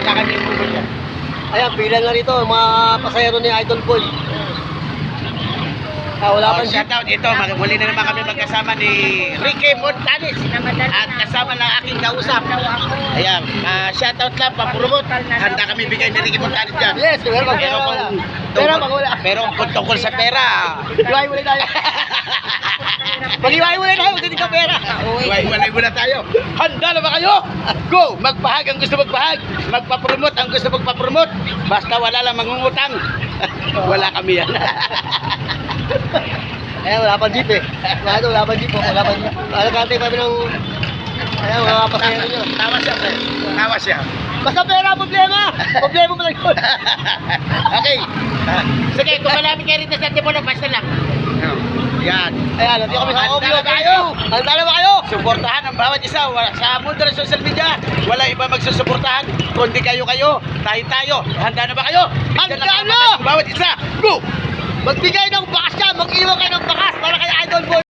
kakanyang mo siya. Ayan, pila na rito, mga pasahero ni Idol Boy. Wala pang jeep. Shoutout ito, muli na naman kami magkasama ni Ricky Montanes at kasama ng aking kausap. Ayan, shoutout lang, papromote. Handa kami bigay ni Ricky Montanes dyan. Yes, pero pag pera wala. Pera pag wala. Pero kung tungkol sa pera, Iwain muli tayo. Pag-iwain muli tayo, hindi ka pera. iwalay muna tayo. Handa na ba kayo? Go! Magpahag ang gusto magpahag. Magpapromote ang gusto magpapromote. Basta wala lang mangungutang. Wala kami yan. Ayan, wala pang jeep eh. Wala pang jeep. Wala pang jeep. Alagante pa ng... Ayan, mga pasahero nyo. Tawa siya, pre. Tawa siya. Basta pera, problema! Problema mo lang yun. Okay. Sige, kung malapit kayo rito sa Antipolo, basta lang. Yan. Ayan, hindi kami sa Handa obyo. na tayo. Handa na ba kayo? Suportahan ang bawat isa. Sa mundo ng social media, wala iba magsusuportahan. Kundi kayo-kayo, tayo-tayo. Handa na ba kayo? Handa Bigyan lang na! ang bawat isa. Go! Magbigay ng bakas yan! Mag-iwan kayo ng bakas para kay Idol Boy!